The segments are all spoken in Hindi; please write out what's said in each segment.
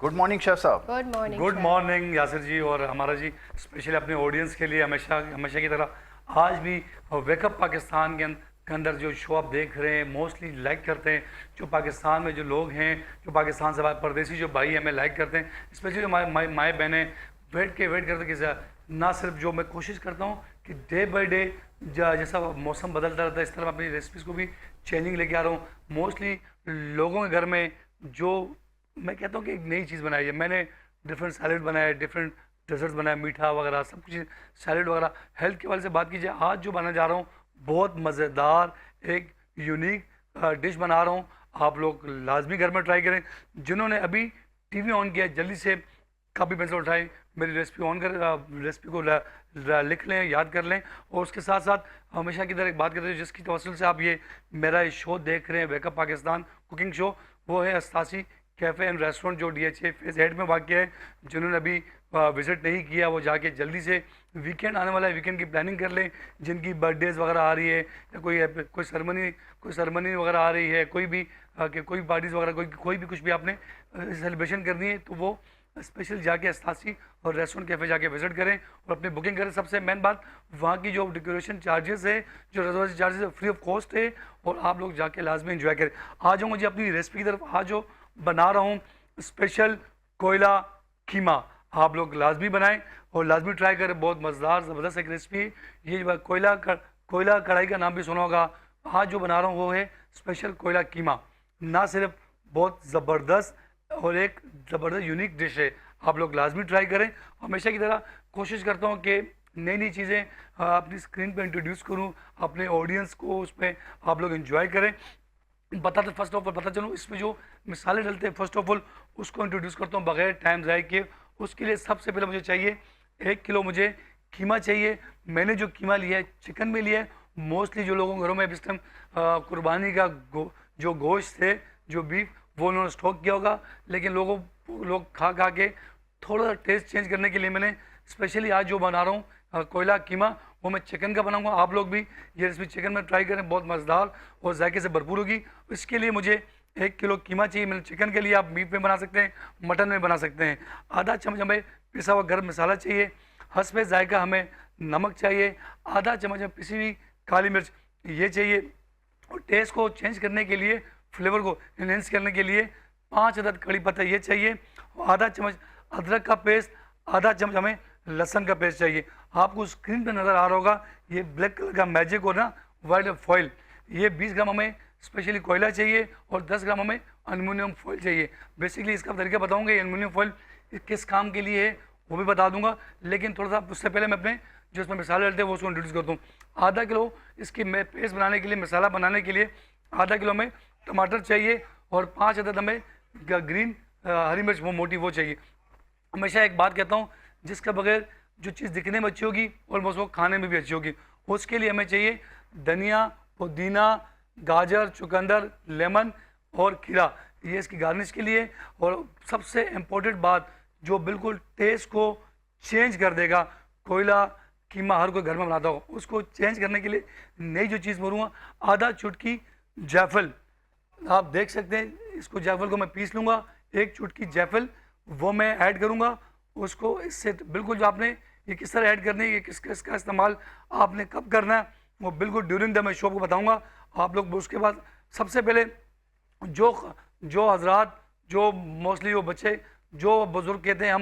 गुड मॉर्निंग शेफ साहब। Good morning good morning Yasir ji और हमारा जी स्पेशली अपने ऑडियंस के लिए हमेशा हमेशा की तरह आज भी वेकअप पाकिस्तान के अंदर जो शो आप देख रहे हैं मोस्टली लाइक करते हैं। जो पाकिस्तान में जो लोग हैं, जो पाकिस्तान से परदेसी जो भाई हमें लाइक करते हैं, स्पेशली जो माए बहनें वेट करते कि ना सिर्फ जो मैं कोशिश करता हूँ कि डे बाई डे जैसा मौसम बदलता रहता है इस तरह मैं अपनी रेसिपीज़ को भी चेंजिंग लेके आ रहा हूँ। मोस्टली लोगों के घर में जो मैं कहता हूँ कि एक नई चीज़ बनाई है मैंने, डिफरेंट सैलेड बनाए, डिफरेंट डेजर्ट्स बनाए, मीठा वगैरह सब कुछ, सैलेड वगैरह। हेल्थ के वाले से बात कीजिए, आज जो बनाने जा रहा हूँ बहुत मज़ेदार एक यूनिक डिश बना रहा हूँ। आप लोग लाजमी घर में ट्राई करें। जिन्होंने अभी टीवी ऑन किया जल्दी से कापी पेंसिल उठाएं, मेरी रेसिपी ऑन कर रेसिपी को लिख लें, याद कर लें। और उसके साथ साथ हमेशा की तरह एक बात करते हैं जिसकी तवसल से आप ये मेरा ये शो देख रहे हैं वेकअप पाकिस्तान कुकिंग शो, वो है अस्तासी कैफ़े एंड रेस्टोरेंट जो DHA फेज़ 8 में वाक़ है। जिन्होंने अभी विज़िट नहीं किया वो जाके जल्दी से, वीकेंड आने वाला है, वीकेंड की प्लानिंग कर लें। जिनकी बर्थडेज़ वगैरह आ रही है या कोई सरमनी वगैरह आ रही है, कोई भी कि कोई पार्टीज़ वगैरह कोई भी कुछ भी आपने सेलिब्रेशन करनी है तो वो स्पेशल जाके अस्तासी और रेस्टोरेंट कैफ़े जाके विज़िट करें और अपनी बुकिंग करें। सबसे मेन बात वहाँ की जो डेकोरेशन चार्जेस है, जो रिजर्वेशन चार्जेस है, फ्री ऑफ कॉस्ट है और आप लोग जाके लाजमी एंजॉय करें। आ जाऊँ मुझे अपनी रेसिपी की तरफ। आज जो बना रहा हूँ स्पेशल कोयला कीमा, आप लोग लाजमी बनाएं और लाजमी ट्राई करें। बहुत मज़ेदार ज़बरदस्त एक रेसिपी है ये। कोयला कढ़ाई का नाम भी सुना होगा। आज जो बना रहा हूँ वो है स्पेशल कोयला कीमा। ना सिर्फ बहुत ज़बरदस्त और एक ज़बरदस्त यूनिक डिश है, आप लोग लाजमी ट्राई करें। हमेशा की तरह कोशिश करता हूँ कि नई नई चीज़ें अपनी स्क्रीन पर इंट्रोड्यूस करूँ, अपने ऑडियंस को उसमें आप लोग इंजॉय करें। फर्स्ट ऑफ ऑल पता चलूँ इसमें जो मिसाले डलते हैं, फर्स्ट ऑफ ऑल उसको इंट्रोड्यूस करता हूँ बगैर टाइम ज़ाय किए। उसके लिए सबसे पहले मुझे चाहिए 1 किलो मुझे कीमा चाहिए। मैंने जो कीमा लिया है चिकन में लिया है। मोस्टली जो लोगों के घरों में इस टाइम कुर्बानी का जो गोश्त है, जो बीफ, वो उन्होंने स्टॉक किया होगा, लेकिन लोग खा के थोड़ा सा टेस्ट चेंज करने के लिए मैंने स्पेशली आज जो बना रहा हूँ कोयला कीमा, वो मैं चिकन का बनाऊंगा। आप लोग भी ये रेसिपी चिकन में ट्राई करें, बहुत मज़ेदार और जायके से भरपूर होगी। इसके लिए मुझे 1 किलो कीमा चाहिए। मैंने चिकन के लिए आप मीट में बना सकते हैं, मटन में बना सकते हैं। आधा चम्मच हमें पिसा हुआ गर्म मसाला चाहिए। हस्बे जायका हमें नमक चाहिए। आधा चम्मच हमें पिसी हुई काली मिर्च ये चाहिए। और टेस्ट को चेंज करने के लिए, फ्लेवर को इन्हेंस करने के लिए 5 अदद कड़ी पत्ता ये चाहिए। आधा चम्मच अदरक का पेस्ट, आधा चम्मच हमें लहसुन का पेस्ट चाहिए। आपको स्क्रीन पर नज़र आ रहा होगा ये ब्लैक कलर का मैजिक हो ना वाइट फॉइल, ये 20 ग्राम हमें स्पेशली कोयला चाहिए और 10 ग्राम हमें एल्युमिनियम फॉइल चाहिए। बेसिकली इसका तरीका बताऊंगा, ये एल्युमिनियम फॉइल किस काम के लिए है वो भी बता दूंगा, लेकिन थोड़ा सा उससे पहले मैं अपने जो इसमें मसाले डलते हैं वो उसको इंट्रोड्यूस कर दूँ। आधा किलो इसकी मैं पेस्ट बनाने के लिए, मसाला बनाने के लिए आधा किलो में टमाटर चाहिए और 5 अदद हमें ग्रीन हरी मिर्च वो मोटी वो चाहिए। हमेशा एक बात कहता हूँ, जिसका बगैर जो चीज़ दिखने में अच्छी होगी और वो खाने में भी अच्छी होगी। उसके लिए हमें चाहिए धनिया, पुदीना, गाजर, चुकंदर, लेमन और खीरा, ये इसकी गार्निश के लिए। और सबसे इम्पोर्टेंट बात जो बिल्कुल टेस्ट को चेंज कर देगा, कोयला कीमा हर कोई घर में बनाता होगा, उसको चेंज करने के लिए नई जो चीज़ बोलूँगा, आधा चुटकी जायफल। आप देख सकते हैं इसको, जायफल को मैं पीस लूँगा, 1 चुटकी जायफल वो मैं ऐड करूँगा। उसको इससे बिल्कुल जो आपने ये किस तरह ऐड करनी है, ये किसका इस्तेमाल आपने कब करना है, वो बिल्कुल ड्यूरिंग द मैं शो को बताऊँगा आप लोग। उसके बाद सबसे पहले जो हजरात, जो मोस्टली वो बच्चे, जो बुज़ुर्ग कहते हैं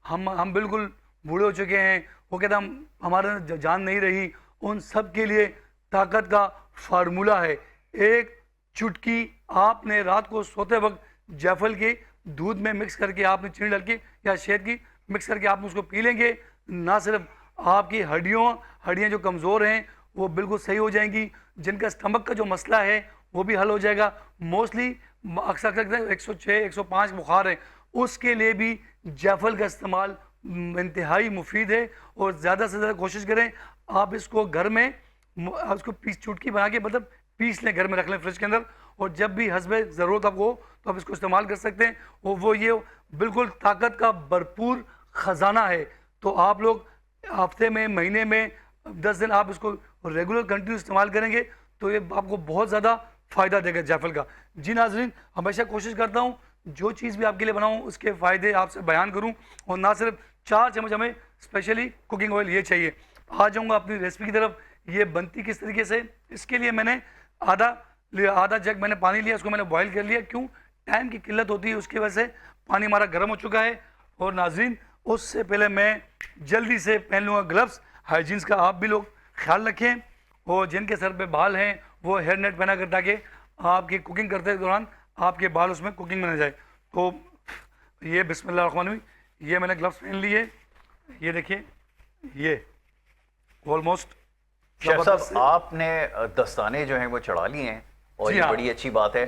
हम बिल्कुल बूढ़े हो चुके हैं, वो कहते हैं हमारे जान नहीं रही, उन सब के लिए ताकत का फार्मूला है। 1 चुटकी आपने रात को सोते वक्त जायफल के दूध में मिक्स करके आपने चीनी डाल के या शहद की मिक्स करके आपने उसको पी लेंगे, ना सिर्फ आपकी हड्डियाँ जो कमज़ोर हैं वो बिल्कुल सही हो जाएंगी, जिनका स्टमक का जो मसला है वो भी हल हो जाएगा। मोस्टली अक्सर 106 105 बुखार है, उसके लिए भी जायफल का इस्तेमाल इंतहाई मुफीद है। और ज़्यादा से ज़्यादा कोशिश करें आप इसको घर में उसको चुटकी बना के मतलब पीस लें, घर में रख लें फ्रिज के अंदर, और जब भी हस्बे ज़रूरत आपको हो तो आप इसको इस्तेमाल कर सकते हैं। और वो ये बिल्कुल ताकत का भरपूर ख़जाना है। तो आप लोग हफ्ते में, महीने में 10 दिन आप इसको रेगुलर कंटिन्यू इस्तेमाल करेंगे तो ये आपको बहुत ज़्यादा फ़ायदा देगा जायफल का। जी नाज़रीन, हमेशा कोशिश करता हूँ जो चीज़ भी आपके लिए बनाऊँ उसके फ़ायदे आपसे बयान करूँ, और ना सिर्फ 4 चम्मच हमें स्पेशली कुकिंग ऑयल ये चाहिए। आ जाऊँगा अपनी रेसिपी की तरफ। ये बनती किस तरीके से, इसके लिए मैंने आधा जग मैंने पानी लिया, उसको मैंने बॉईल कर लिया। क्यों? टाइम की किल्लत होती है, उसकी वजह से पानी हमारा गर्म हो चुका है। और नाज़रीन, उससे पहले मैं जल्दी से पहन लूँगा ग्लव्स। हाइजीन्स का आप भी लोग ख्याल रखें, और जिनके सर पे बाल हैं वो हेयर नेट पहना कर, ताकि आपकी कुकिंग करते दौरान आपके बाल उसमें कुकिंग में न जाए। तो ये बिस्मिल्लाह रहमान रहीम, ये मैंने ग्लव्स पहन लिए। ये देखिए, ये ऑलमोस्ट शेफ साहब आपने दस्ताने जो हैं वो चढ़ा लिए हैं, और ये बड़ी अच्छी बात है।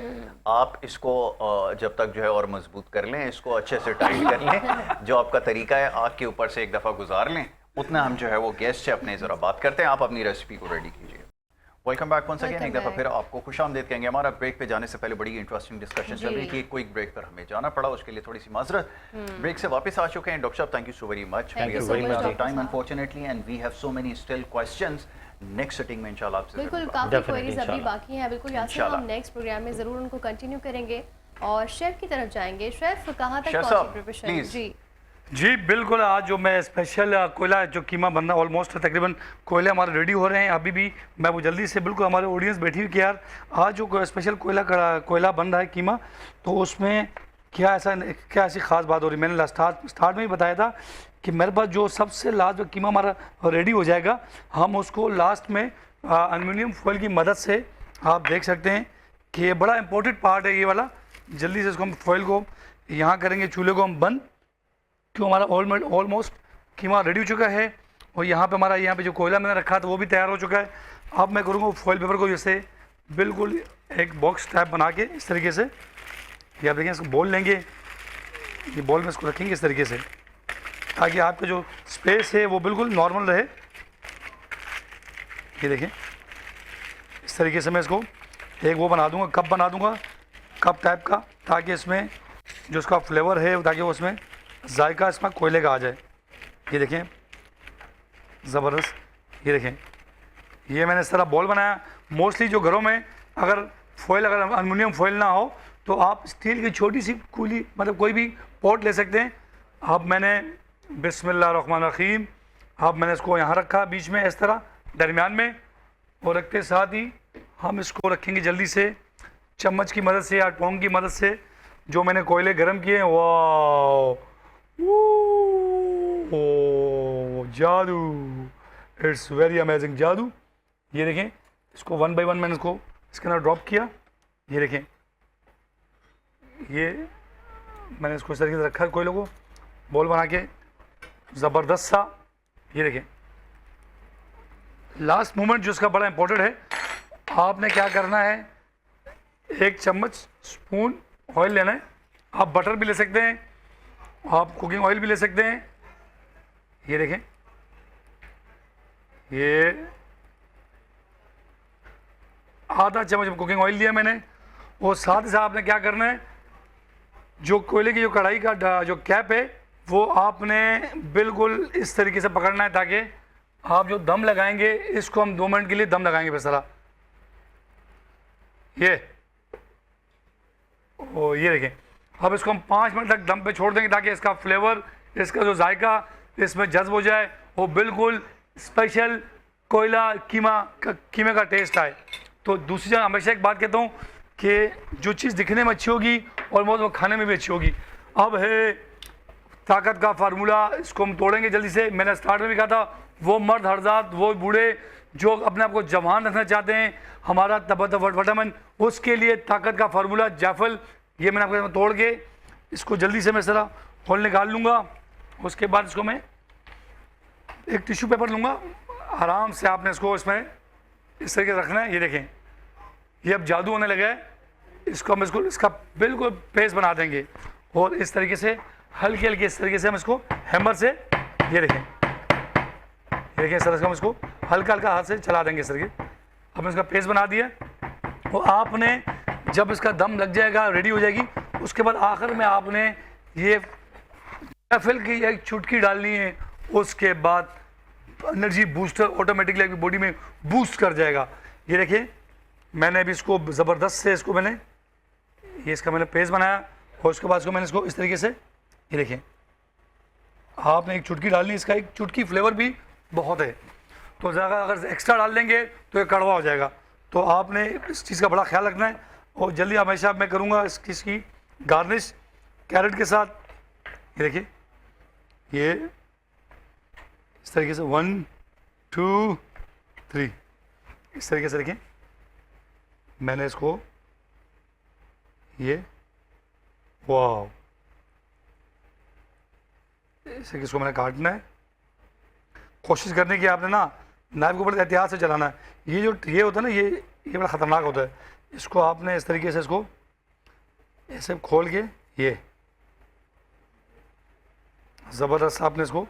आप इसको जब तक जो है और मजबूत कर लें, इसको अच्छे से टाइट कर लें। जो आपका तरीका है, आग के ऊपर से एक दफ़ा गुजार लें, उतना हम जो है वो गेस्ट से अपने ज़रा बात करते हैं। आप अपनी रेसिपी को रेडी कीजिए। वेलकम बैक वंस अगेन, एक दफ़ा फिर आपको खुशामदीद कहेंगे। हमारा ब्रेक पे जाने से पहले बड़ी इंटरेस्टिंग डिस्कशन चल रही थी। एक क्विक ब्रेक पर हमें जाना पड़ा, उसके लिए थोड़ी सी माजरत। ब्रेक से वापस आ चुके हैं। डॉक्टर साहब, thank you so very much. Time unfortunately and we have so many still questions. Next sitting में इंशाल्लाह आपसे बिल्कुल काफी क्वेरीज अभी बाकी हैं। बिल्कुल यासिर, हम नेक्स्ट प्रोग्राम में जरूर उनको कंटिन्यू करेंगे और शेफ की तरफ जाएंगे। शेफ कहाँ तक पहुंची प्रिपरेशन? जी बिल्कुल। आज जो मैं स्पेशल कोयला जो कीमा बनना ऑलमोस्ट तकरीबन कोयले हमारे रेडी हो रहे हैं अभी भी। मैं वो जल्दी से, बिल्कुल हमारे ऑडियंस बैठी हुई कि यार आज जो स्पेशल कोयला बन रहा है कीमा, तो उसमें क्या ऐसी ख़ास बात हो रही है। मैंने स्टार्ट में ही बताया था कि मेरे पास जो सबसे लास्ट जो कीमा हमारा रेडी हो जाएगा, हम उसको लास्ट में एल्युमिनियम फॉइल की मदद से, आप देख सकते हैं कि ये बड़ा इंपॉर्टेंट पार्ट है ये वाला। जल्दी से इसको हम फॉइल को यहाँ करेंगे, चूल्हे को हम बंद, क्यों हमारा ऑलमोस्ट कीमा रेडी हो चुका है। और यहाँ पे हमारा यहाँ पे जो कोयला मैंने रखा था वो भी तैयार हो चुका है। अब मैं करूँगा फॉइल पेपर को जैसे बिल्कुल एक बॉक्स टाइप बना के इस तरीके से, ये आप देखें, इसको बॉल लेंगे, ये बॉल में इसको रखेंगे इस तरीके से, ताकि आपका जो स्पेस है वो बिल्कुल नॉर्मल रहे। ये देखें, इस तरीके से मैं इसको एक वो बना दूंगा, कप बना दूंगा, कप टाइप का, ताकि इसमें जो उसका फ्लेवर है, ताकि वो उसमें जायका इसमें कोयले का आ जाए। ये देखें, ज़बरदस्त। ये देखें, ये मैंने इस तरह बॉल बनाया। मोस्टली जो घरों में अगर एल्युमिनियम फॉइल ना हो, तो आप स्टील की छोटी सी कूली, मतलब कोई भी पॉट ले सकते हैं। अब मैंने बिस्मिल्लाहिर्रहमानिर्रहीम, अब मैंने इसको यहाँ रखा बीच में इस तरह दरमियान में, और रखते साथ ही हम इसको रखेंगे जल्दी से चम्मच की मदद से या टोंग की मदद से, जो मैंने कोयले गर्म किए हैं। वाह, जादू, इट्स वेरी अमेजिंग जादू। ये देखें, इसको 1 बाय 1 मैंने इसको इसके अंदर ड्रॉप किया। ये देखें, ये मैंने इसको इस तरीके से रखा कोयलों को बॉल बना के, ज़बरदस्त सा। ये देखें, लास्ट मोमेंट जो इसका बड़ा इंपॉर्टेंट है, आपने क्या करना है, 1 चम्मच स्पून ऑयल लेना है। आप बटर भी ले सकते हैं, आप कुकिंग ऑयल भी ले सकते हैं। ये देखें, ये आधा चम्मच कुकिंग ऑयल लिया मैंने। और साथ ही साथ आपने क्या करना है, जो कोयले की जो कढ़ाई का जो कैप है, वो आपने बिल्कुल इस तरीके से पकड़ना है, ताकि आप जो दम लगाएंगे, इसको हम 2 मिनट के लिए दम लगाएंगे बस। ये देखें, अब इसको हम 5 मिनट तक दम पे छोड़ देंगे, ताकि इसका फ्लेवर, इसका जो जायका इसमें जज्ब हो जाए, वो बिल्कुल स्पेशल कोयला कीमे का टेस्ट आए। तो दूसरी जगह हमेशा एक बात कहता हूँ कि जो चीज़ दिखने में अच्छी होगी और वो खाने में भी अच्छी होगी। अब है ताकत का फार्मूला, इसको हम तोड़ेंगे जल्दी से। मैंने स्टार्ट में भी कहा था, वो मर्द हरजात, वो बूढ़े जो अपने आप को जवान रखना चाहते हैं, हमारा विटामिन, उसके लिए ताकत का फार्मूला जायफल, ये मैंने आपको तोड़ के इसको जल्दी से मैं इस तरह खोल निकाल लूँगा। उसके बाद इसको मैं एक टिश्यू पेपर लूँगा, आराम से आपने इसको इसमें इस तरीके से रखना है। ये देखें, ये अब जादू होने लगा है। इसको हम इसका बिल्कुल पेस्ट बना देंगे, और इस तरीके से हल्के हल्के इस तरीके से हम इसको हैमर से, ये देखें इस तरह से हम इसको हल्का हल्का हाथ से चला देंगे इस तरीके। हमने इसका पेस्ट बना दिया, और आपने जब इसका दम लग जाएगा, रेडी हो जाएगी, उसके बाद आखिर में आपने ये जायफल की एक चुटकी डालनी है। उसके बाद एनर्जी बूस्टर ऑटोमेटिकली आपकी बॉडी में बूस्ट कर जाएगा। ये देखिए, मैंने अभी इसको ज़बरदस्त से इसको मैंने पेस्ट बनाया, और उसके बाद इसको मैंने इसको इस तरीके से, ये देखें, आपने एक चुटकी डालनी, इसका एक चुटकी फ्लेवर भी बहुत है, तो ज़्यादा अगर एक्स्ट्रा डाल देंगे तो ये कड़वा हो जाएगा, तो आपने इस चीज़ का बड़ा ख्याल रखना है। और जल्दी हमेशा मैं करूँगा इसकी गार्निश कैरेट के साथ। ये देखिए, ये इस तरीके से 1 2 3 इस तरीके से देखें, मैंने इसको ये वाह इसे किसको मैंने काटना है। कोशिश करने की आपने ना नाइफ को बड़े एहतियात से चलाना है। ये जो ये होता है ना, ये बड़ा ख़तरनाक होता है। इसको आपने इस तरीके से इसको ऐसे खोल के ये ज़बरदस्त आपने इसको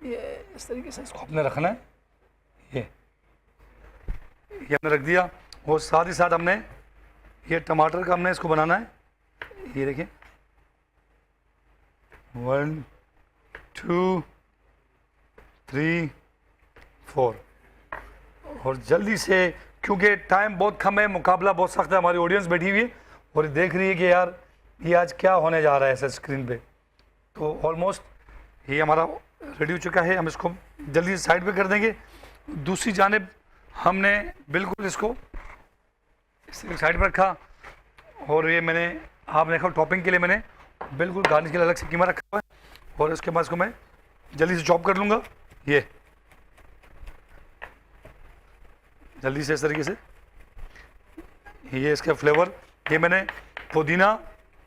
ये इस तरीके से इसको आपने रखना है। ये हमने रख दिया। और साथ ही साथ हमने ये टमाटर का हमने इसको बनाना है। ये देखिए 1 2 3 4 और जल्दी से, क्योंकि टाइम बहुत कम है, मुकाबला बहुत सख्त है, हमारी ऑडियंस बैठी हुई है और देख रही है कि यार ये आज क्या होने जा रहा है ऐसे स्क्रीन पे। तो ऑलमोस्ट ये हमारा रेडी हो चुका है। हम इसको जल्दी से साइड पे कर देंगे। दूसरी जानिब हमने बिल्कुल इसको साइड पर रखा और ये मैंने आपने देखा टॉपिंग के लिए मैंने बिल्कुल गार्निश के लिए अलग से कीमा रखा हुआ है। और इसके बाद इसको मैं जल्दी से चॉप कर लूँगा। ये जल्दी से इस तरीके से, ये इसका फ्लेवर, ये मैंने पुदीना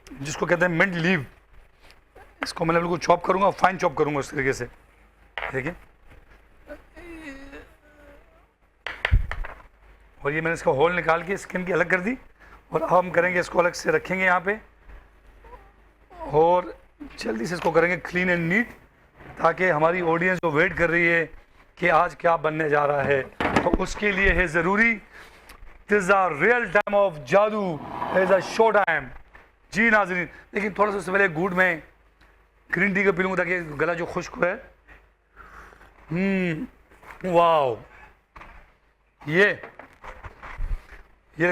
जिसको कहते हैं मिंट लीव, इसको मैंने बिल्कुल चॉप करूँगा, फाइन चॉप करूँगा इस तरीके से। देखिए, और ये मैंने इसका होल निकाल के स्किन की अलग कर दी। और अब हम करेंगे इसको अलग से रखेंगे यहाँ पे और जल्दी से इसको करेंगे क्लीन एंड नीट, ताकि हमारी ऑडियंस जो वेट कर रही है कि आज क्या बनने जा रहा है, तो उसके लिए है ज़रूरी this a real time of जादू, इज अ शो टाइम। जी नाज़रीन, लेकिन थोड़ा सा उससे पहले गुड में ग्रीन टी का पी लूँगा ताकि गला जो खुश्क है। वाओ, ये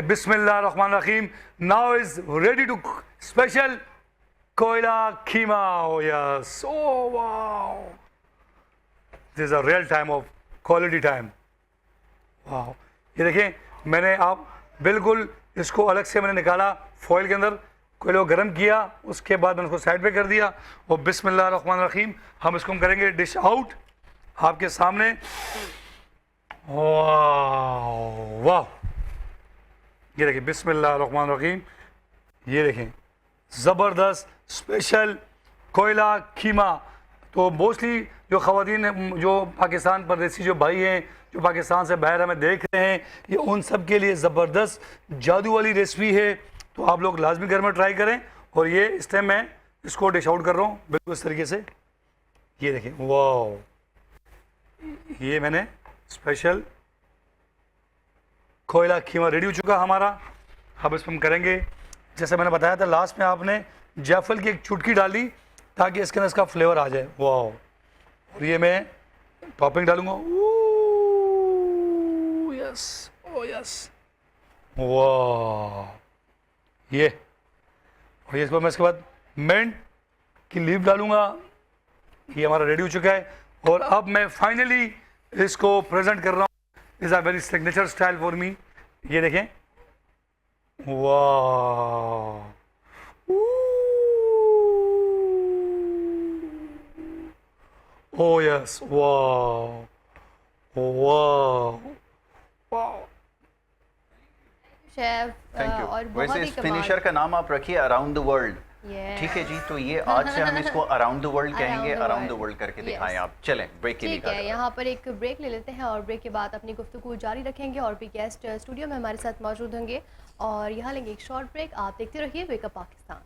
बिस्मिल्लाहिर्रहमानिर्रहीम। Now is ready to special koyla keema. Oh yes, oh wow, this is a real time of quality time. Wow, ये देखें, मैंने आप बिल्कुल इसको अलग से मैंने निकाला फॉइल के अंदर, कोयले को गर्म किया, उसके बाद मैंने उसको साइड पे कर दिया और बिस्मिल्लाहिर्रहमानिर्रहीम हम इसको करेंगे डिश आउट आपके सामने। वाह वाह, ये देखिए बिस्मिल्लाहिर्रहमानिर्रहीम, ये देखें ज़बरदस्त स्पेशल कोयला कीमा। तो मोस्टली जो ख़वातीन जो पाकिस्तान परदेसी जो भाई हैं जो पाकिस्तान से बाहर हमें देख रहे हैं, ये उन सब के लिए ज़बरदस्त जादू वाली रेसिपी है, तो आप लोग लाजमी घर में ट्राई करें। और ये इस टाइम मैं इसको डिश आउट कर रहा हूँ बिल्कुल इस तरीके से। ये देखें, वाह, ये मैंने स्पेशल कोयला कीमा रेडी हो चुका हमारा। अब इसमें हम करेंगे, जैसे मैंने बताया था लास्ट में, आपने जायफल की एक चुटकी डाली ताकि इसके अंदर इसका फ्लेवर आ जाए। वाह, और ये मैं टॉपिंग डालूंगा। यस, ओ यस, वाह, ये, और ये इसको मैं इसके बाद मिंट की लीफ डालूंगा। ये हमारा रेडी हो चुका है और अब मैं फाइनली इसको प्रेजेंट कर रहा हूँ। Is a very signature style for me. ये देखें, वाह, ओ यस, वाह वाह वाह। Chef, thank you. और वैसे बहुत ही इस फिनिशर का नाम आप रखिए अराउंड द वर्ल्ड। ठीक है जी, तो ये आज से हम इसको अराउंड द वर्ल्ड कहेंगे, अराउंड द वर्ल्ड करके दिखाएं आप। चलें ब्रेक के लिए। ठीक है, यहाँ पर एक ब्रेक ले लेते हैं और ब्रेक के बाद अपनी गुफ्तगू जारी रखेंगे और भी गेस्ट स्टूडियो में हमारे साथ मौजूद होंगे और यहाँ लेंगे एक शॉर्ट ब्रेक। आप देखते रहिए वेकअप पाकिस्तान।